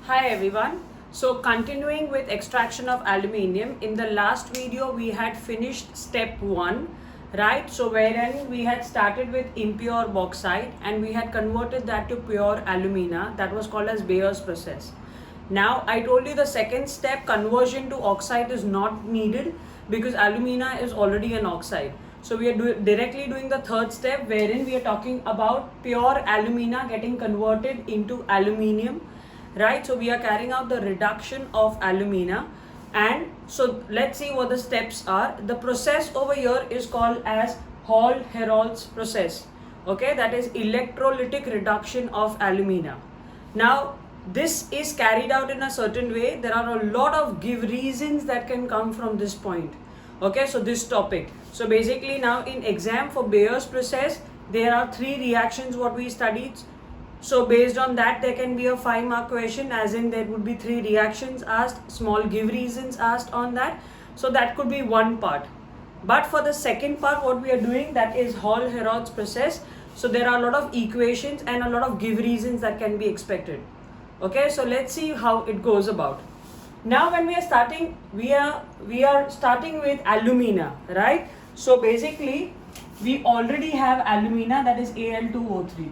Hi everyone. So continuing with extraction of aluminium, in the last video we had finished step 1, right? So wherein we had started with impure bauxite and we had converted that to pure alumina. That was called as Bayer's process. Now I told you the second step, conversion to oxide, is not needed because alumina is already an oxide. So we are directly doing the third step wherein we are talking about pure alumina getting converted into aluminium, right? So we are carrying out the reduction of alumina, and so let's see what the steps are. The process over here is called as Hall-Herold's process. Okay, that is electrolytic reduction of alumina. Now this is carried out in a certain way. There are a lot of give reasons that can come from this point. Okay, so this topic. So basically now in exam for Bayer's process, there are 3 reactions what we studied. So based on that, there can be a 5-mark question, as in there would be 3 reactions asked, small give reasons asked on that. So that could be one part. But for the second part, what we are doing, that is Hall-Herold's process. So there are a lot of equations and a lot of give reasons that can be expected. Okay, so let's see how it goes about. Now when we are starting, we are starting with alumina, right? So basically we already have alumina, that is Al2O3.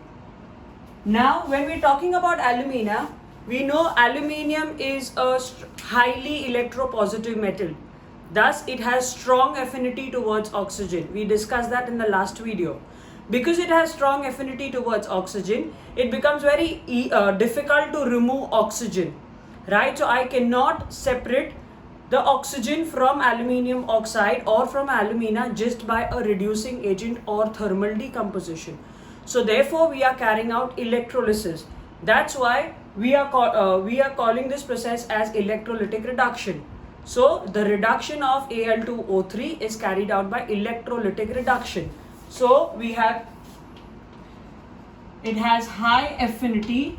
Now when we're talking about alumina, we know aluminium is a highly electropositive metal. Thus it has strong affinity towards oxygen. We discussed that in the last video. Because it has strong affinity towards oxygen, it becomes very difficult to remove oxygen, right? So I cannot separate the oxygen from aluminium oxide or from alumina just by a reducing agent or thermal decomposition. So therefore we are carrying out electrolysis. That's why we are calling this process as electrolytic reduction. So the reduction of Al2O3 is carried out by electrolytic reduction. So we have, it has high affinity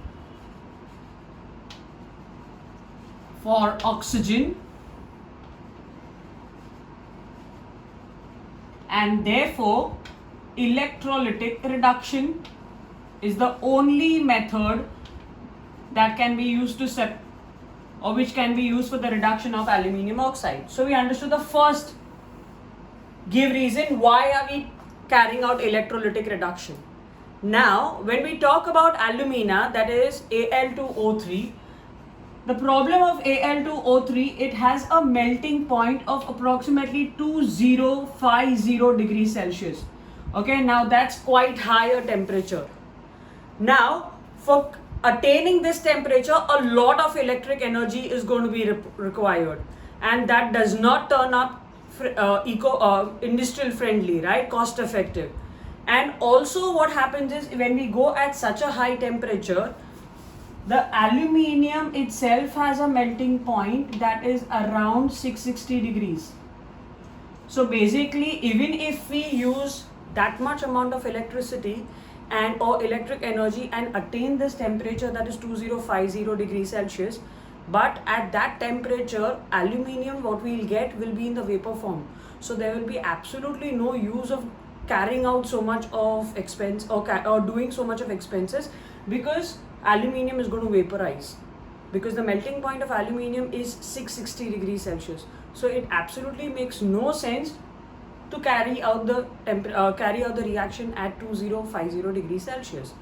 for oxygen, and therefore electrolytic reduction is the only method that can be used to which can be used for the reduction of aluminium oxide. So we understood the first give reason why are we carrying out electrolytic reduction. Now when we talk about alumina, that is Al2O3, the problem of Al2O3, it has a melting point of approximately 2050 degrees Celsius. Okay, now that's quite higher temperature. Now for attaining this temperature, a lot of electric energy is going to be required, and that does not turn up industrial friendly, right? Cost effective. And also what happens is when we go at such a high temperature, the aluminium itself has a melting point that is around 660 degrees. So basically, even if we use that much amount of electricity and or electric energy and attain this temperature, that is 2050 degrees Celsius, but at that temperature aluminium what we'll get will be in the vapor form. So there will be absolutely no use of carrying out so much of expense or doing so much of expenses, because aluminium is going to vaporize, because the melting point of aluminium is 660 degrees Celsius. So it absolutely makes no sense to carry out the reaction at 2050 degrees Celsius.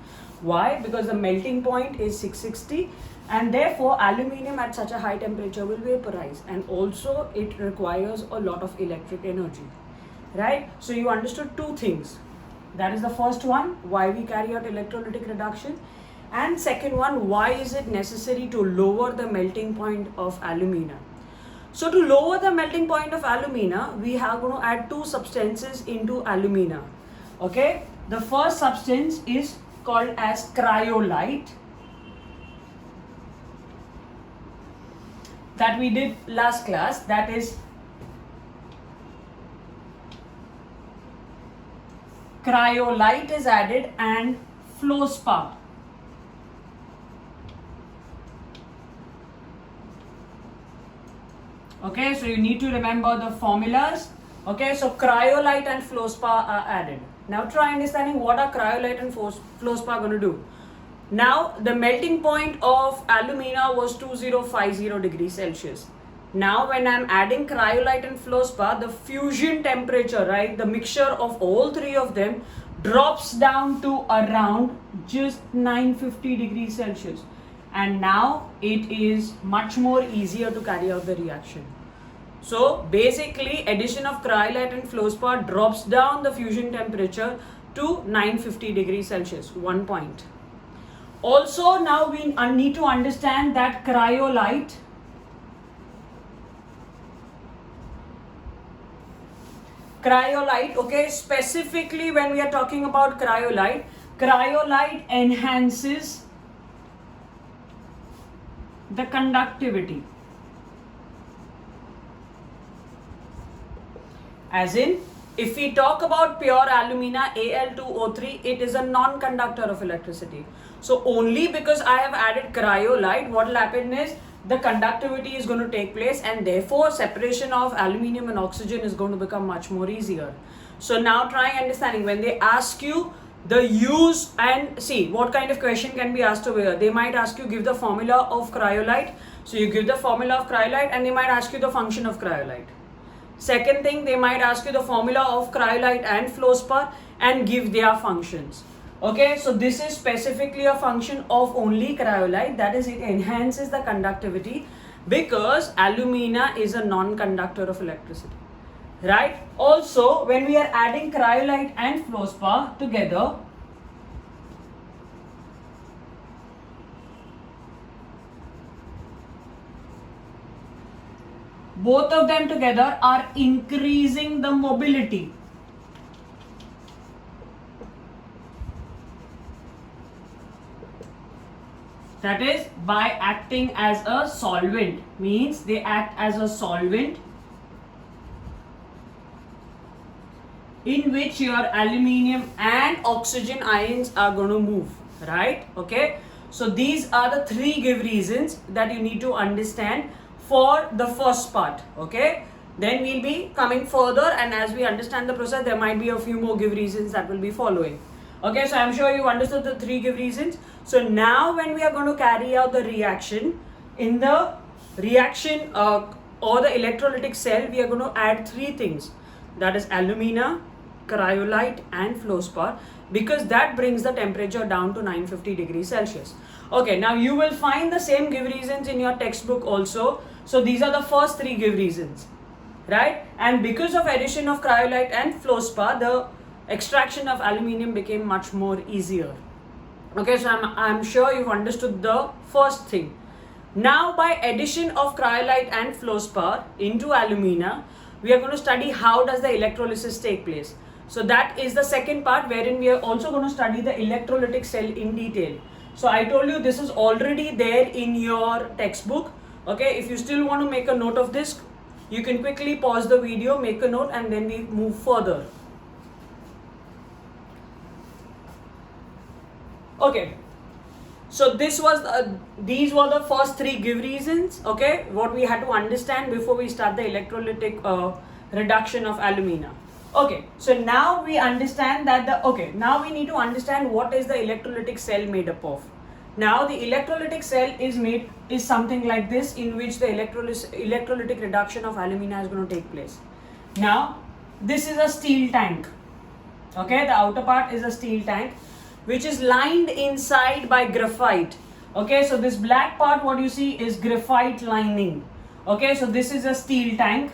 Why? Because the melting point is 660, and therefore aluminium at such a high temperature will vaporize, and also it requires a lot of electric energy, right? So you understood 2 things. That is the first one, why we carry out electrolytic reduction, and second one, why is it necessary to lower the melting point of alumina. So to lower the melting point of alumina, we are going to add 2 substances into alumina. Okay, the first substance is called as cryolite, that we did last class. That is cryolite is added, and fluorspar. Okay, so you need to remember the formulas. Okay, so cryolite and fluorspar are added. Now try understanding what are cryolite and fluorspar going to do. Now the melting point of alumina was 2050 degrees Celsius. Now when I'm adding cryolite and fluorspar, the fusion temperature, right, the mixture of all three of them drops down to around just 950 degrees Celsius. And now it is much more easier to carry out the reaction. So basically addition of cryolite and fluorspar drops down the fusion temperature to 950 degrees Celsius, 1 point. Also now we need to understand that cryolite okay, specifically when we are talking about cryolite enhances the conductivity. As in, if we talk about pure alumina Al2O3, it is a non-conductor of electricity. So only because I have added cryolite, what will happen is the conductivity is going to take place, and therefore separation of aluminium and oxygen is going to become much more easier. So now try understanding when they ask you the use, and see what kind of question can be asked over here. They might ask you give the formula of cryolite. So you give the formula of cryolite and they might ask you the function of cryolite. Second thing, they might ask you the formula of cryolite and fluorspar and give their functions. Okay, so this is specifically a function of only cryolite, that is it enhances the conductivity because alumina is a non-conductor of electricity, right? Also, when we are adding cryolite and fluorspar together, both of them together are increasing the mobility. That is by acting as a solvent, means they act as a solvent in which your aluminium and oxygen ions are going to move, right? Okay, so these are the three give reasons that you need to understand for the first part. Okay, then we'll be coming further, and as we understand the process, there might be a few more give reasons that will be following. Okay, so I'm sure you understood the three give reasons. So now when we are going to carry out the reaction, in the reaction or the electrolytic cell, we are going to add three things, that is alumina, cryolite and fluorspar, because that brings the temperature down to 950 degrees Celsius. Okay, now you will find the same give reasons in your textbook also. So these are the first three give reasons, right? And because of addition of cryolite and fluorspar, the extraction of aluminium became much more easier. Okay, so I'm sure you've understood the first thing. Now by addition of cryolite and fluorspar into alumina, we are going to study how does the electrolysis take place. So that is the second part, wherein we are also going to study the electrolytic cell in detail. So I told you this is already there in your textbook. Okay, if you still want to make a note of this, you can quickly pause the video, make a note, and then we move further. Okay, so these were the first three give reasons, okay, what we had to understand before we start the electrolytic reduction of alumina. Okay, so now we understand that now we need to understand what is the electrolytic cell made up of. Now the electrolytic cell is something like this, in which the electrolytic reduction of alumina is going to take place. Now this is a steel tank. Okay, the outer part is a steel tank which is lined inside by graphite. Okay, so this black part what you see is graphite lining. Okay, so this is a steel tank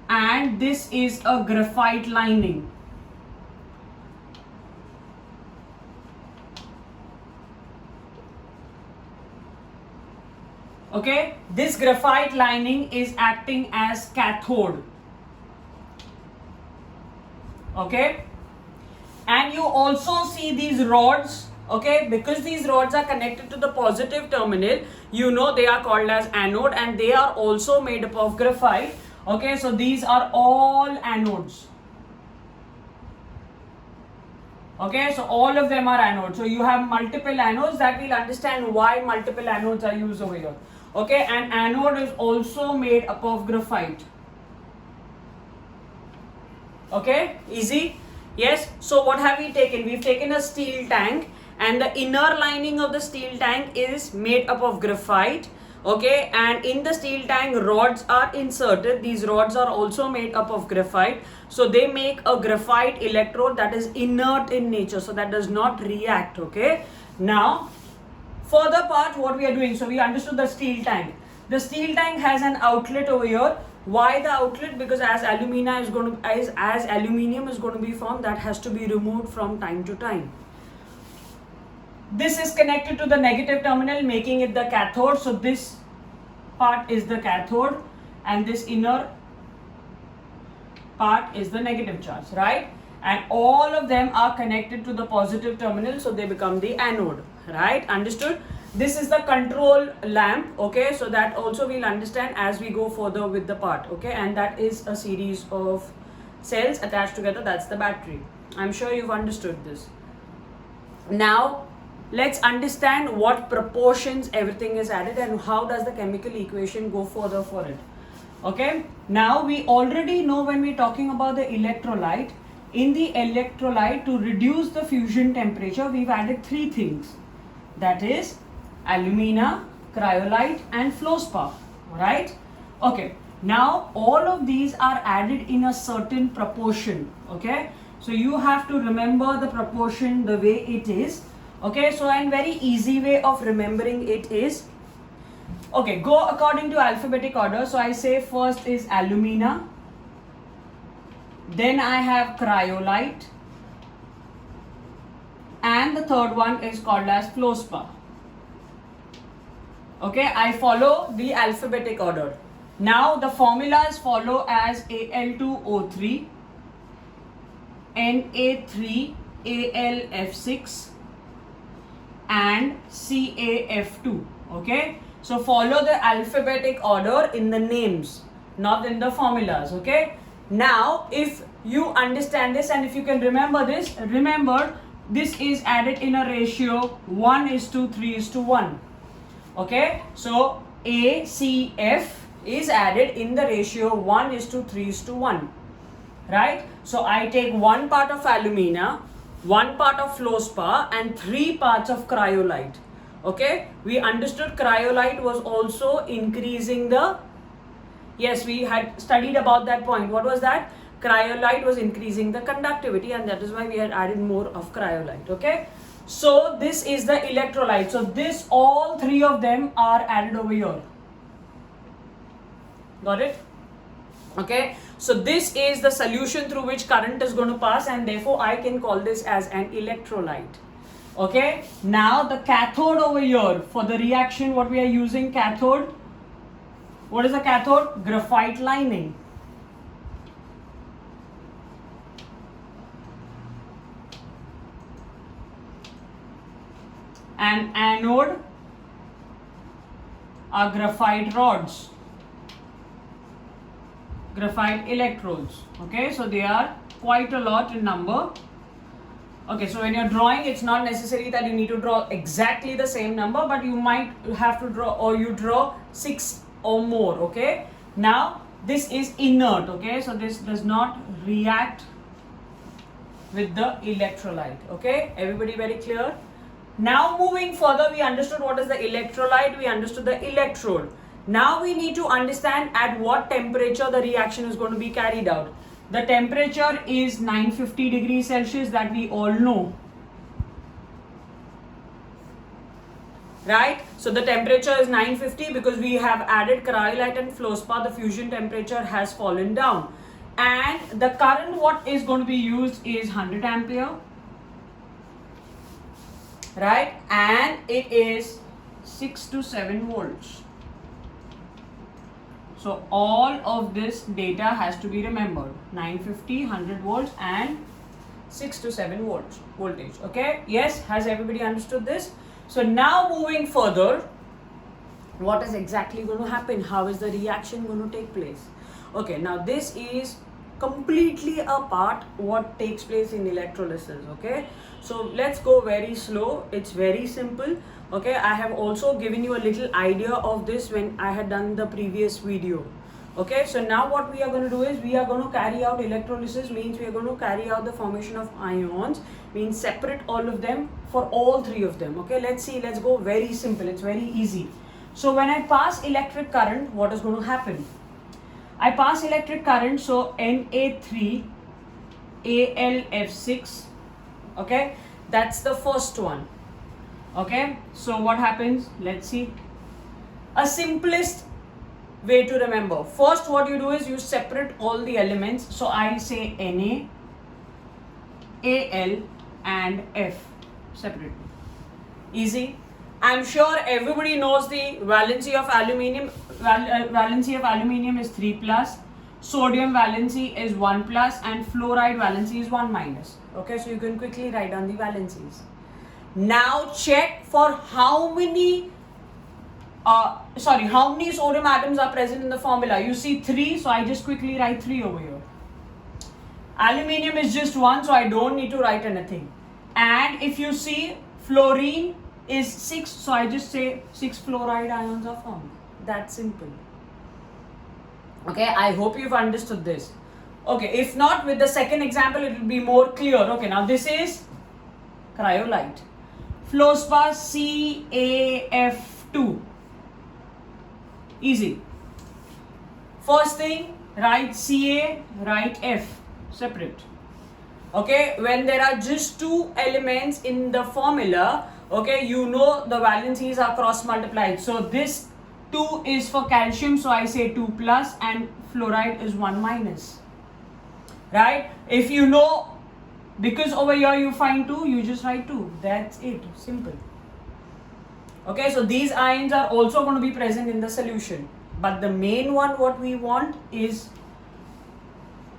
and this is a graphite lining. Okay, this graphite lining is acting as cathode. Okay, and you also see these rods. Okay, because these rods are connected to the positive terminal, you know they are called as anode, and they are also made up of graphite. Okay, so these are all anodes. Okay, so all of them are anodes. So you have multiple anodes, that we'll understand why multiple anodes are used over here. Okay, and anode is also made up of graphite. Okay, easy. Yes, so what have we taken? We've taken a steel tank, and the inner lining of the steel tank is made up of graphite. Okay, and in the steel tank rods are inserted. These rods are also made up of graphite, so they make a graphite electrode that is inert in nature, so that does not react. Okay, now further part, what we are doing, so we understood the steel tank. The steel tank has an outlet over here. Why the outlet? Because as aluminium is going to be formed, that has to be removed from time to time. This is connected to the negative terminal, making it the cathode. So this part is the cathode, and this inner part is the negative charge, right? And all of them are connected to the positive terminal, so they become the anode, right? Understood? This is the control lamp, okay? So that also we'll understand as we go further with the part, okay? And that is a series of cells attached together. That's the battery. I'm sure you've understood this. Now let's understand what proportions everything is added and how does the chemical equation go further for it. Okay, now we already know when we're talking about the electrolyte, in the electrolyte, to reduce the fusion temperature, we've added three things, that is alumina, cryolite and fluorspar, right? Okay, now all of these are added in a certain proportion, okay? So you have to remember the proportion the way it is. Okay, so a very easy way of remembering it is, okay, go according to alphabetic order. So I say first is alumina, then I have cryolite, and the third one is called as fluorspar. Okay, I follow the alphabetic order. Now the formulas follow as Al2O3, Na3, AlF6 and CaF2. Okay, so follow the alphabetic order in the names, not in the formulas. Okay, now if you understand this and if you can remember this, remember this is added in a ratio 1:3:1. Okay, so ACF is added in the ratio 1:3:1, right? So I take one part of alumina, one part of fluorspar and three parts of cryolite. Okay, we understood cryolite was also increasing the, yes, we had studied about that point. What was that? Cryolite was increasing the conductivity, and that is why we had added more of cryolite. Okay, so this is the electrolyte. So this, all three of them are added over here. Got it? Okay, so this is the solution through which current is going to pass, and therefore I can call this as an electrolyte. Okay, now the cathode over here, for the reaction what we are using, cathode, what is the cathode? Graphite lining. And anode are graphite rods, graphite electrodes. Okay, so they are quite a lot in number. Okay, so when you're drawing, it's not necessary that you need to draw exactly the same number, but you might have to draw, or you draw 6 or more. Okay, now this is inert. Okay, so this does not react with the electrolyte. Okay, everybody very clear? Now moving further, we understood what is the electrolyte, we understood the electrode. Now we need to understand at what temperature the reaction is going to be carried out. The temperature is 950 degrees Celsius, that we all know, right? So the temperature is 950 because we have added cryolite and fluorspar. The fusion temperature has fallen down, and the current what is going to be used is 100 ampere, right? And it is 6 to 7 volts. So all of this data has to be remembered. 950, 100 volts and 6 to 7 volts voltage. Okay, yes, has everybody understood this? So now moving further, what is exactly going to happen? How is the reaction going to take place? Okay, now this is completely apart what takes place in electrolysis. Okay, so let's go very slow. It's very simple. Okay, I have also given you a little idea of this when I had done the previous video. Okay, so now what we are going to do is we are going to carry out electrolysis, means we are going to carry out the formation of ions, means separate all of them for all three of them. Okay, let's see, let's go very simple, it's very easy. So when I pass electric current, what is going to happen? I pass electric current, so Na3 AlF6, okay, that's the first one. Okay, so what happens? Let's see. A simplest way to remember. First, what you do is you separate all the elements. So I say Na, Al and F separate. Easy. I'm sure everybody knows the valency of aluminium. Valency of aluminium is 3 plus. Sodium valency is 1 plus and fluoride valency is 1 minus. Okay, so you can quickly write down the valencies. Now check for how many sodium atoms are present in the formula. You see 3, so I just quickly write 3 over here. Aluminium is just 1, so I don't need to write anything. And if you see fluorine is 6, so I just say 6 fluoride ions are formed. That's simple. Okay, I hope you've understood this. Okay, if not, with the second example it will be more clear. Okay, now this is cryolite. Fluorspar CaF2. Easy. First thing, write Ca, write F, separate. Okay, when there are just two elements in the formula, okay, you know the valencies are cross multiplied. So this 2 is for calcium, so I say 2 plus, and fluoride is 1 minus. Right? If you know, because over here you find 2, you just write 2. That's it. Simple. Okay, so these ions are also going to be present in the solution. But the main one what we want is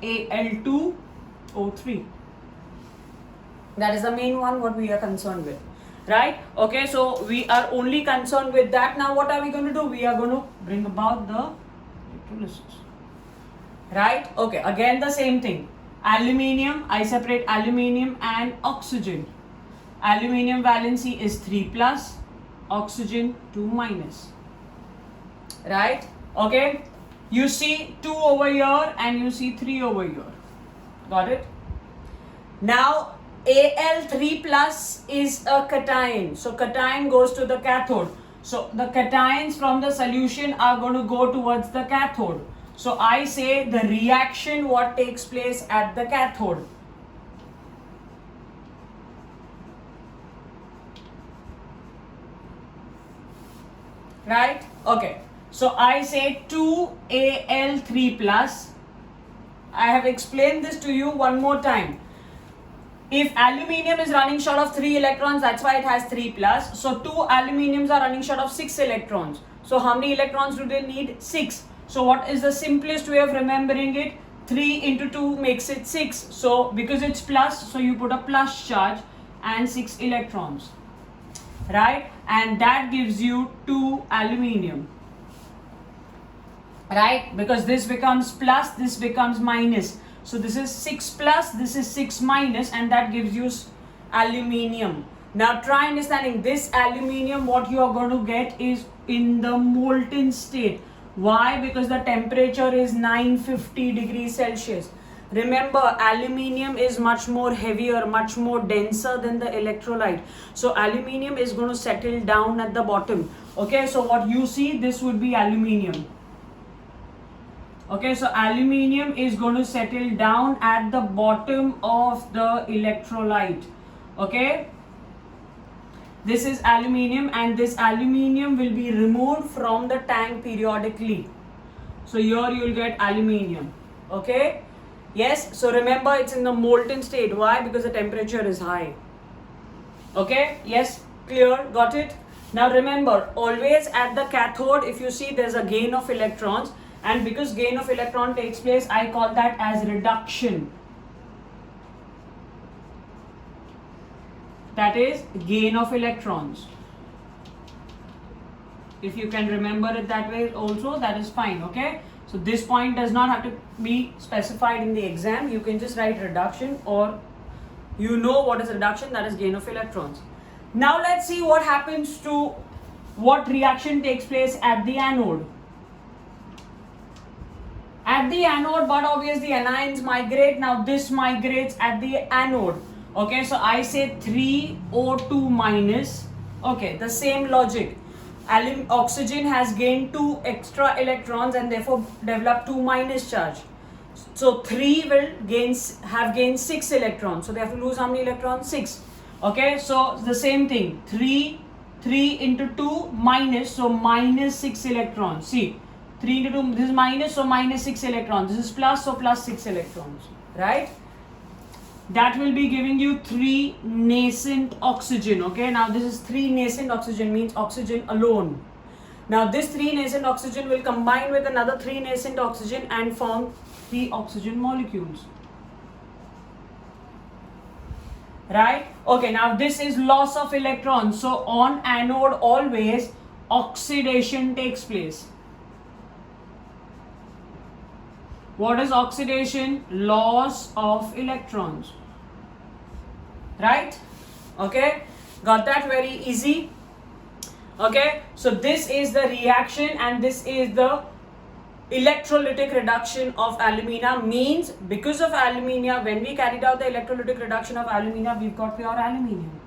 Al2O3. That is the main one what we are concerned with. Right? Okay, so we are only concerned with that. Now what are we going to do? We are going to bring about the electrolysis. Right? Okay, again the same thing. Aluminium, I separate aluminium and oxygen. Aluminium valency is 3 plus, oxygen 2 minus. Right? Okay, you see 2 over here and you see 3 over here. Got it? Now Al3 plus is a cation, so cation goes to the cathode. So the cations from the solution are going to go towards the cathode. So I say the reaction what takes place at the cathode. Right? Okay. So I say 2Al3 plus. I have explained this to you one more time. If aluminium is running short of 3 electrons, that's why it has 3 plus. So 2 aluminiums are running short of 6 electrons. So how many electrons do they need? 6. So what is the simplest way of remembering it? 3 into 2 makes it 6. So because it's plus, so you put a plus charge and 6 electrons. Right? And that gives you 2 aluminium. Right? Because this becomes plus, this becomes minus. So this is 6 plus, this is 6 minus, and that gives you aluminium. Now try understanding this aluminium, what you are going to get is in the molten state. Why? Because the temperature is 950 degrees Celsius. Remember, aluminium is much more heavier, much more denser than the electrolyte. So aluminium is going to settle down at the bottom. Okay, so what you see, this would be aluminium. Okay, so aluminium is going to settle down at the bottom of the electrolyte. Okay, this is aluminium, and this aluminium will be removed from the tank periodically. So here you will get aluminium. Okay, yes, so remember it's in the molten state. Why? Because the temperature is high. Okay, yes, clear, got it? Now remember, always at the cathode, if you see there's a gain of electrons. And because gain of electron takes place, I call that as reduction. That is gain of electrons. If you can remember it that way also, that is fine. Okay. So this point does not have to be specified in the exam. You can just write reduction, or you know what is reduction, that is gain of electrons. Now let's see what happens to, what reaction takes place at the anode. at the anode, but obviously anions migrate. Now this migrates at the anode. Okay, so I say 3O2 minus. Okay, the same logic. Oxygen has gained 2 extra electrons and therefore developed 2 minus charge. So 3 will have gained 6 electrons. So they have to lose how many electrons? 6. Okay, so the same thing. 3 into 2 minus, so minus 6 electrons. See, 3 into 2, this is minus, so minus 6 electrons. This is plus, so plus 6 electrons. Right? That will be giving you 3 nascent oxygen. Okay, now this is 3 nascent oxygen, means oxygen alone. Now this 3 nascent oxygen will combine with another 3 nascent oxygen and form 3 oxygen molecules. Right? Okay, now this is loss of electrons. So on anode always oxidation takes place. What is oxidation? Loss of electrons. Right? Okay, got that? Very easy. Okay, so this is the reaction and this is the electrolytic reduction of alumina. Means because of alumina, when we carried out the electrolytic reduction of alumina, we've got pure aluminium.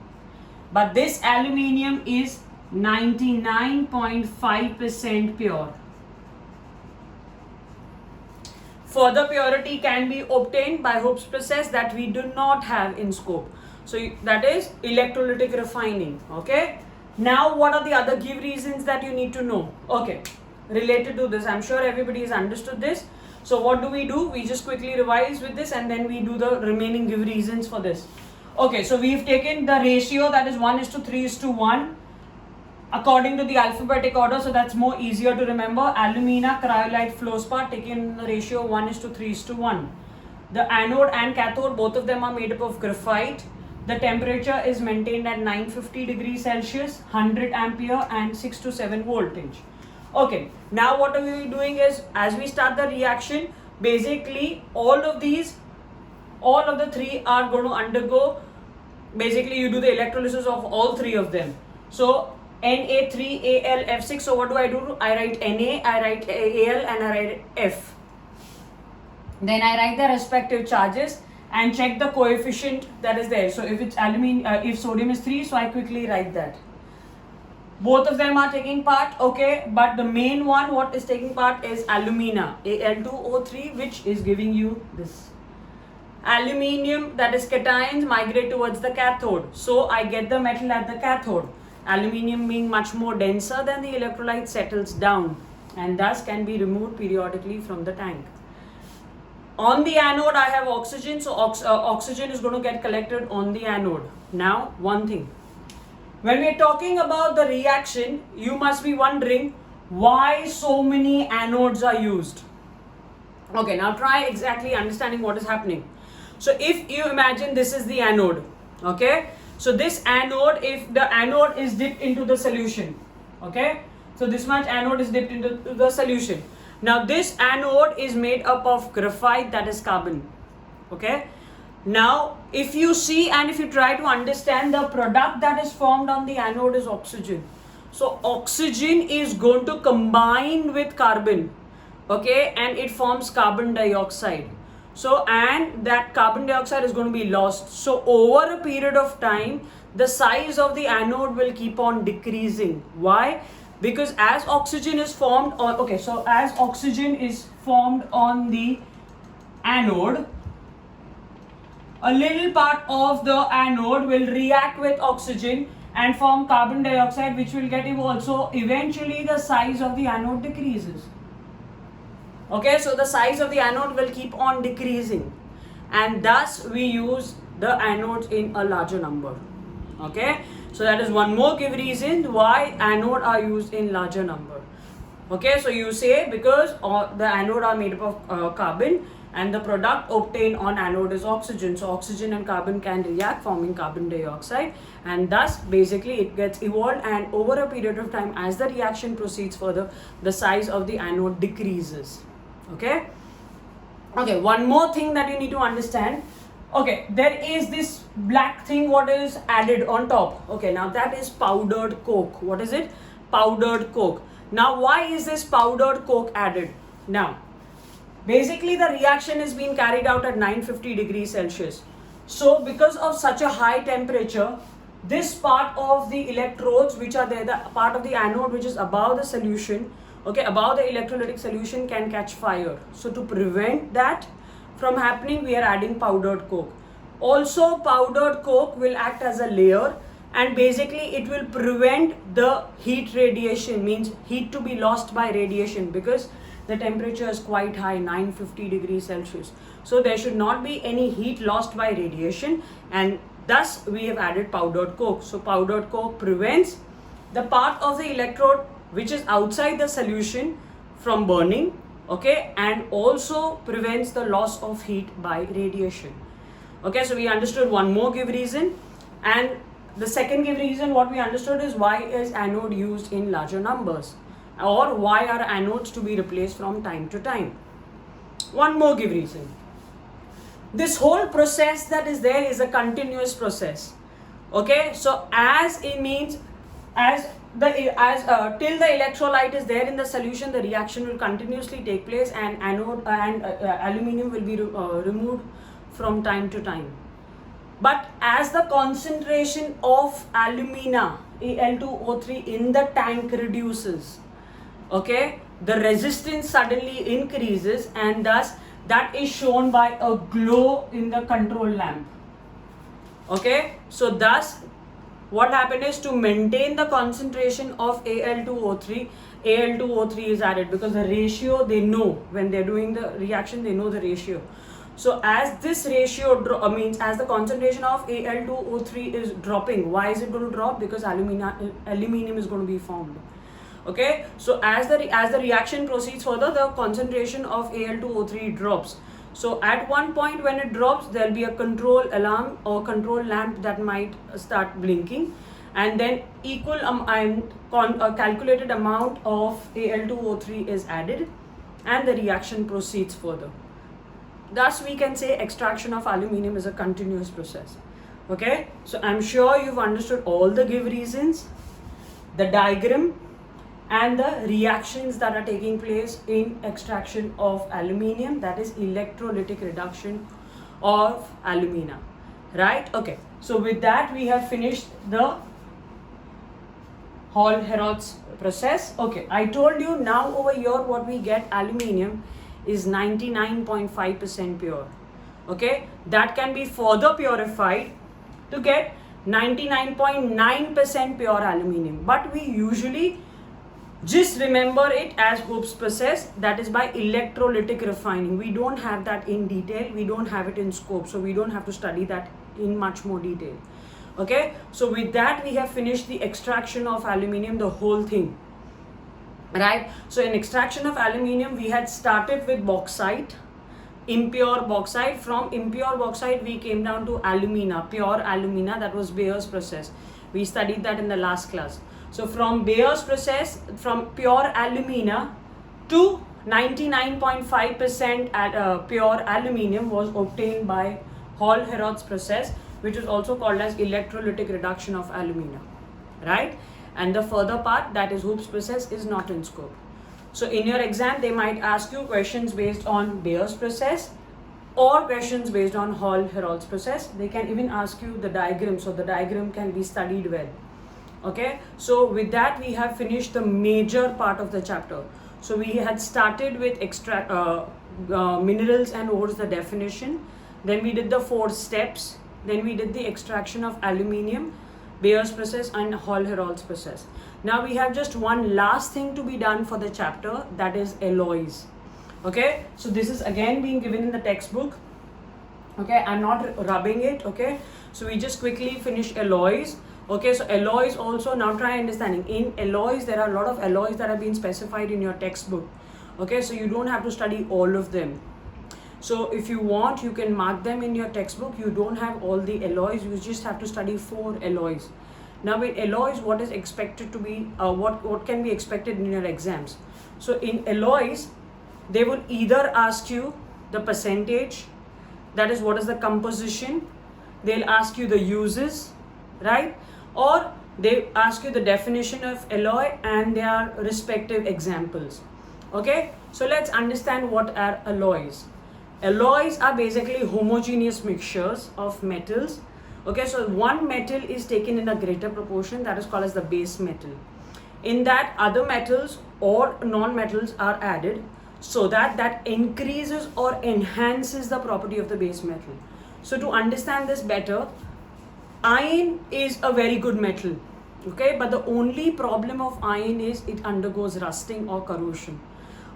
But this aluminium is 99.5% pure. Further purity can be obtained by Hooke's process that we do not have in scope. So that is electrolytic refining. Okay. Now what are the other give reasons that you need to know? Okay. Related to this, I'm sure everybody has understood this. So what do? We just quickly revise with this and then we do the remaining give reasons for this. Okay, so we've taken the ratio, that is 1:3:1 according to the alphabetic order, so that's more easier to remember. Alumina cryolite fluorspar taken in the ratio 1:3:1. The anode and cathode, both of them are made up of graphite. The temperature is maintained at 950 degrees Celsius, 100 ampere and 6 to 7 voltage. Okay, now what we are doing is, as we start the reaction, basically all of the 3 are going to undergo, basically you do the electrolysis of all 3 of them. So Na3Al F6, so what do? I write Na, I write Al and I write F. Then I write the respective charges and check the coefficient that is there. So if it's if sodium is 3, so I quickly write that. Both of them are taking part, okay, but the main one what is taking part is alumina, Al2O3, which is giving you this. Aluminium, that is cations, migrate towards the cathode. So I get the metal at the cathode. Aluminium being much more denser than the electrolyte settles down and thus can be removed periodically from the tank. On the anode I have oxygen, so oxygen is going to get collected on the anode. Now one thing. When we are talking about the reaction, you must be wondering why so many anodes are used. Okay, now try exactly understanding what is happening. So if you imagine this is the anode, okay. So this anode, if the anode is dipped into the solution, okay. So this much anode is dipped into the solution. Now this anode is made up of graphite, that is carbon, okay. Now, if you see and if you try to understand, the product that is formed on the anode is oxygen. So, oxygen is going to combine with carbon, okay, and it forms carbon dioxide. So, and that carbon dioxide is going to be lost. So, over a period of time, the size of the anode will keep on decreasing. Why? Because as oxygen is formed on, okay, so as oxygen is formed on the anode, a little part of the anode will react with oxygen and form carbon dioxide, which will get evolved. So eventually the size of the anode decreases. Okay, so the size of the anode will keep on decreasing and thus we use the anodes in a larger number. Okay, so that is one more give reason why anode are used in larger number. Okay, so you say because the anode are made up of carbon and the product obtained on anode is oxygen. So oxygen and carbon can react forming carbon dioxide and thus basically it gets evolved, and over a period of time as the reaction proceeds further, the size of the anode decreases. Okay. Okay, one more thing that you need to understand. Okay, there is this black thing what is added on top. Okay, now that is powdered coke. What is it? Powdered coke. Now why is this powdered coke added? Now Basically, the reaction is being carried out at 950 degrees Celsius. So because of such a high temperature, this part of the electrodes which are there, the part of the anode which is above the solution, okay, above the electrolytic solution, can catch fire. So to prevent that from happening, we are adding powdered coke. Also, powdered coke will act as a layer, and basically it will prevent the heat radiation, means heat to be lost by radiation, because the temperature is quite high, 950 degrees Celsius. So there should not be any heat lost by radiation, and thus we have added powdered coke. So powdered coke prevents the part of the electrode which is outside the solution from burning, okay, and also prevents the loss of heat by radiation. Okay, so we understood one more give reason, and the second give reason what we understood is why is anode used in larger numbers, or why are anodes to be replaced from time to time. One more give reason. This whole process that is there is a continuous process. Okay, so as it means till the electrolyte is there in the solution, the reaction will continuously take place, and anode and aluminium will be removed from time to time. But as the concentration of alumina, Al2O3, in the tank reduces, okay, the resistance suddenly increases, and thus that is shown by a glow in the control lamp. Okay, so thus what happened is, to maintain the concentration of Al2O3, Al2O3 is added, because the ratio, they know when they're doing the reaction, they know the ratio. So as this ratio means as the concentration of Al2O3 is dropping, why is it going to drop? Because aluminium is going to be formed. Okay, so as the reaction proceeds further, the concentration of Al2O3 drops. So at one point when it drops, there will be a control alarm or control lamp that might start blinking, and then equal calculated amount of Al2O3 is added, and the reaction proceeds further. Thus we can say extraction of aluminium is a continuous process. Okay, so I'm sure you've understood all the give reasons, the diagram, and the reactions that are taking place in extraction of aluminium, that is electrolytic reduction of alumina, right? Okay, so with that we have finished the Hall-Heroult process. Okay, I told you now over here what we get, aluminium is 99.5% pure. Okay, that can be further purified to get 99.9% pure aluminium, but we usually just remember it as Hoops process, that is by electrolytic refining. We don't have that in detail, we don't have it in scope, so we don't have to study that in much more detail. Okay, so with that we have finished the extraction of aluminium, the whole thing, right? So in extraction of aluminium, we had started with bauxite, impure bauxite. From impure bauxite we came down to alumina, pure alumina, that was Bayer's process. We studied that in the last class. So from Bayer's process, from pure alumina to 99.5% pure aluminium was obtained by Hall-Heroult's process, which is also called as electrolytic reduction of alumina, right? And the further part, that is Hoops process, is not in scope. So in your exam, they might ask you questions based on Bayer's process or questions based on Hall-Heroult's process. They can even ask you the diagram, so the diagram can be studied well. Okay, so with that we have finished the major part of the chapter. So we had started with minerals and ores, the definition. Then we did the 4 steps. Then we did the extraction of aluminium, Bayer's process and Hall-Heroult's process. Now we have just one last thing to be done for the chapter, that is alloys. Okay, so this is again being given in the textbook. Okay, I'm not rubbing it. Okay, so we just quickly finish alloys. Okay, so alloys also, now try understanding. In alloys, there are a lot of alloys that have been specified in your textbook. Okay, so you don't have to study all of them. So if you want, you can mark them in your textbook. You don't have all the alloys, you just have to study 4 alloys. Now with alloys, what is expected to be, what can be expected in your exams? So in alloys, they will either ask you the percentage, that is what is the composition, they'll ask you the uses, right? Or they ask you the definition of alloy and their respective examples. Okay, so let's understand what are alloys. Alloys are basically homogeneous mixtures of metals. Okay, so one metal is taken in a greater proportion, that is called as the base metal. In that, other metals or non-metals are added so that that increases or enhances the property of the base metal. So to understand this better, iron is a very good metal, okay, but the only problem of iron is it undergoes rusting or corrosion.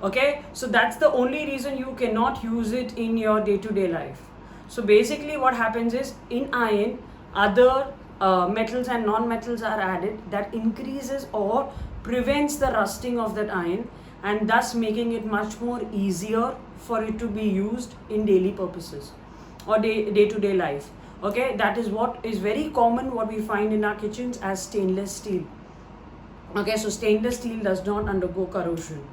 Okay, so that's the only reason you cannot use it in your day-to-day life. So basically what happens is, in iron, other metals and non-metals are added that increases or prevents the rusting of that iron, and thus making it much more easier for it to be used in daily purposes or day-to-day life. Okay, that is what is very common, what we find in our kitchens as stainless steel. Okay, so stainless steel does not undergo corrosion.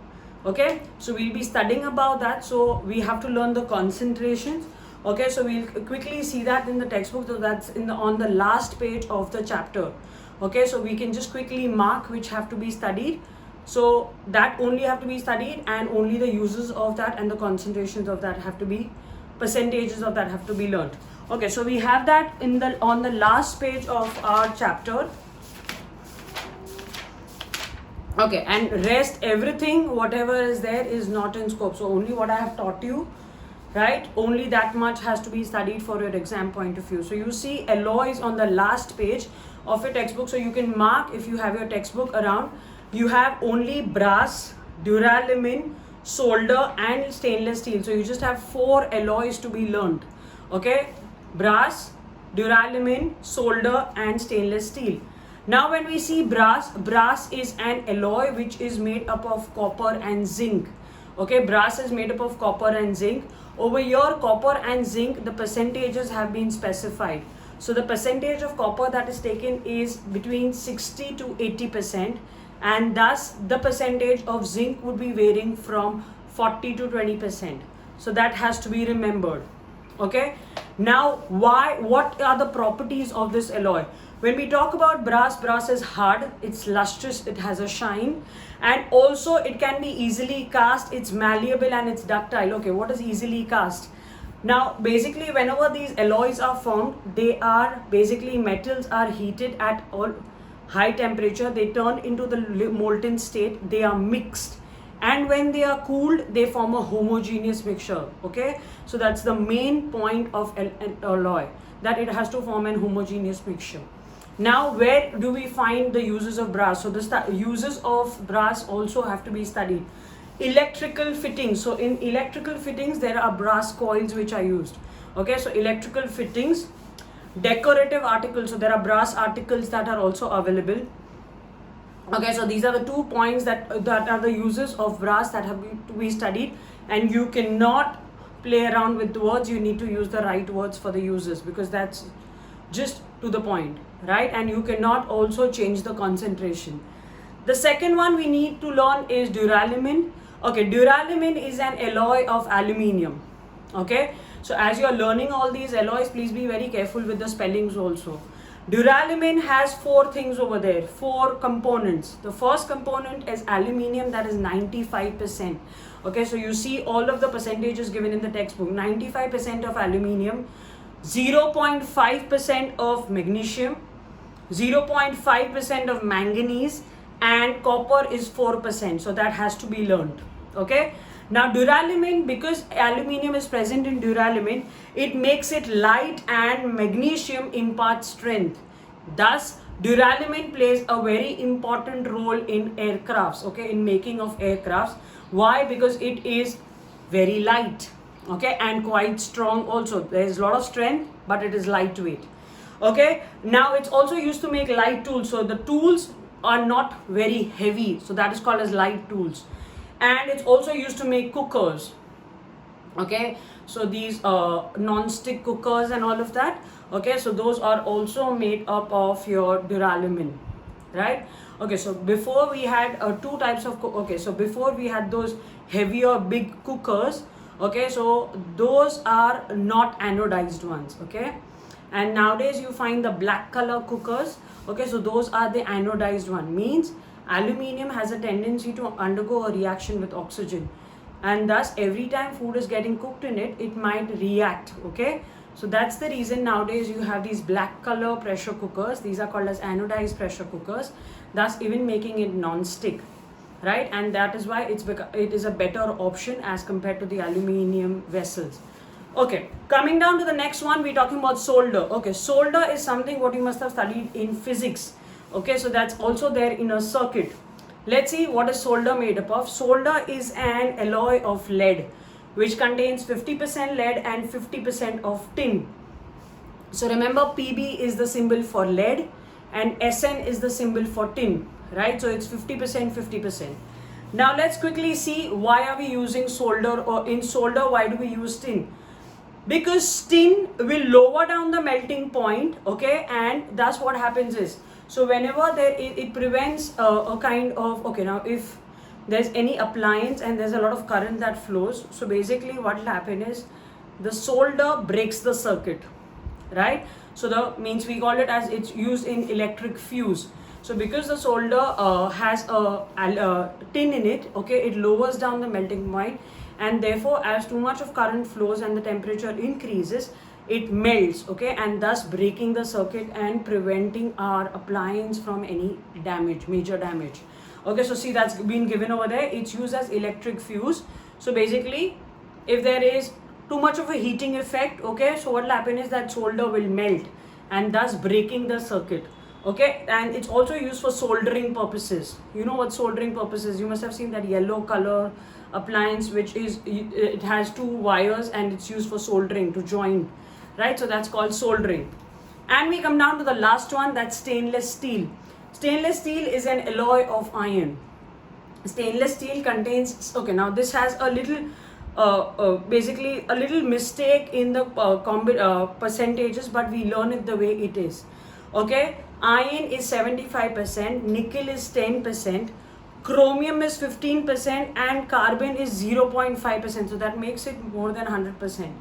Okay, so we'll be studying about that. So we have to learn the concentrations. Okay, so we'll quickly see that in the textbook. So that's on the last page of the chapter. Okay, so we can just quickly mark which have to be studied. So that only have to be studied, and only the uses of that and the concentrations of that have to be, percentages of that have to be learned. Okay, so we have that on the last page of our chapter. Okay, and rest everything whatever is there is not in scope. So only what I have taught you, right, only that much has to be studied for your exam point of view. So you see alloys on the last page of your textbook. So you can mark, if you have your textbook around, you have only brass, duralumin, solder and stainless steel. So you just have 4 alloys to be learned. Okay, brass, duralumin, solder and stainless steel. Now when we see brass is an alloy which is made up of copper and zinc. Okay, brass is made up of copper and zinc. Over here, copper and zinc, the percentages have been specified. So the percentage of copper that is taken is between 60 to 80%, and thus the percentage of zinc would be varying from 40 to 20%. So that has to be remembered. Okay, now what are the properties of this alloy? When we talk about brass is hard, it's lustrous, it has a shine, and also it can be easily cast, it's malleable and it's ductile. Okay, what is easily cast? Now basically whenever these alloys are formed, they are basically, metals are heated at all high temperature, they turn into the molten state, they are mixed, and when they are cooled they form a homogeneous mixture. Okay, so that's the main point of an alloy, that it has to form an homogeneous mixture. Now where do we find the uses of brass? So the uses of brass also have to be studied. Electrical fittings. So in electrical fittings there are brass coils which are used. Okay, so electrical fittings. Decorative articles, so there are brass articles that are also available. Okay, so these are the 2 points that are the uses of brass that have to be studied, and you cannot play around with the words. You need to use the right words for the uses, because that's just to the point, right? And you cannot also change the concentration. The second one we need to learn is duralumin. Okay, duralumin is an alloy of aluminium. Okay, so as you are learning all these alloys, please be very careful with the spellings also. Duralumin has 4 things over there, 4 components. The first component is aluminium, that is 95%. Okay, so you see all of the percentages given in the textbook. 95% of aluminium, 0.5% of magnesium, 0.5% of manganese, and copper is 4%. So that has to be learned. Okay, now duralumin, because aluminium is present in duralumin, it makes it light, and magnesium imparts strength. Thus duralumin plays a very important role in aircrafts. Okay, in making of aircrafts. Why? Because it is very light. Okay, and quite strong also. There is a lot of strength, but it is lightweight. Okay, now it's also used to make light tools. So the tools are not very heavy, so that is called as light tools. And it's also used to make cookers. Okay, so these non-stick cookers and all of that. Okay, so those are also made up of your duralumin, right? Okay, so before we had 2 types of so before we had those heavier big cookers. Okay, so those are not anodized ones. Okay, and nowadays you find the black color cookers. Okay, so those are the anodized one, means aluminium has a tendency to undergo a reaction with oxygen, and thus every time food is getting cooked in it, it might react. Okay, so that's the reason nowadays you have these black color pressure cookers. These are called as anodized pressure cookers, thus even making it non-stick, right? And that is why it is a better option as compared to the aluminium vessels. Okay, coming down to the next one, we're talking about solder. Okay, solder is something what you must have studied in physics. Okay, so that's also there in a circuit. Let's see what is solder made up of. Solder is an alloy of lead which contains 50% lead and 50% of tin. So remember, Pb is the symbol for lead and Sn is the symbol for tin, right? So it's 50%, 50%. Now let's quickly see why are we using solder, or in solder why do we use tin? Because tin will lower down the melting point, okay, and thus what happens is, so whenever it prevents a kind of, okay, now if there's any appliance and there's a lot of current that flows, so basically what will happen is the solder breaks the circuit, right? So the means we call it as it's used in electric fuse. So because the solder has a tin in it, okay, it lowers down the melting point, and therefore as too much of current flows and the temperature increases, it melts, okay, and thus breaking the circuit and preventing our appliance from any damage, major damage. Okay, so see, that's been given over there. It's used as electric fuse. So basically, if there is too much of a heating effect, okay, so what will happen is that solder will melt and thus breaking the circuit. Okay, and it's also used for soldering purposes. You know what soldering purposes? You must have seen that yellow color appliance which is, it has two wires and it's used for soldering, to join, right? So that's called soldering. And we come down to the last one, that's stainless steel. Stainless steel is an alloy of iron. Stainless steel contains, okay, now this has a little basically a little mistake in the percentages, but we learn it the way it is. Okay, iron is 75%, nickel is 10%, chromium is 15%, and carbon is 0.5%. So that makes it more than 100%.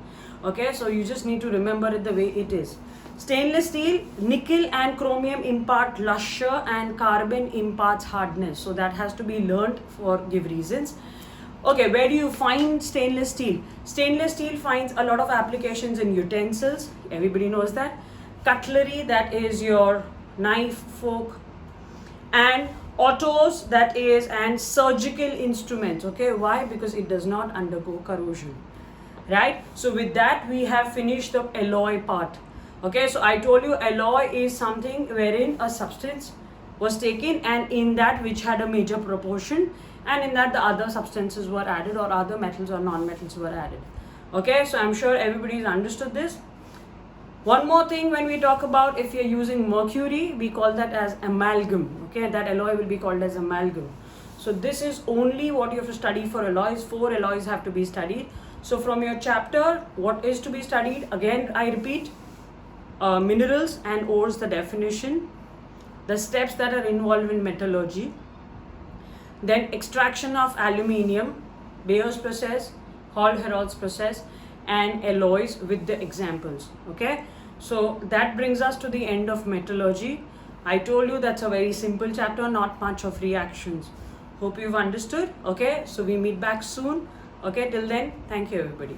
Okay, so you just need to remember it the way it is. Stainless steel, nickel and chromium impart luster and carbon imparts hardness. So that has to be learnt for give reasons. Okay, where do you find stainless steel? Stainless steel finds a lot of applications in utensils. Everybody knows that. Cutlery, that is your knife, fork, and autos, that is, and surgical instruments. Okay, why? Because it does not undergo corrosion, right? So with that, we have finished the alloy part. Okay, so I told you alloy is something wherein a substance was taken and in that which had a major proportion, and in that the other substances were added, or other metals or non-metals were added. Okay, so I'm sure everybody's understood this. One more thing, when we talk about if you're using mercury, we call that as amalgam. Okay, that alloy will be called as amalgam. So this is only what you have to study for alloys. 4 alloys have to be studied. So from your chapter, what is to be studied? Again, I repeat, minerals and ores, the definition, the steps that are involved in metallurgy, then extraction of aluminium, Bayer's process, Hall-Herold's process, and alloys with the examples. Okay, so that brings us to the end of metallurgy. I told you that's a very simple chapter, not much of reactions. Hope you've understood. Okay, so we meet back soon. Okay, till then, thank you everybody.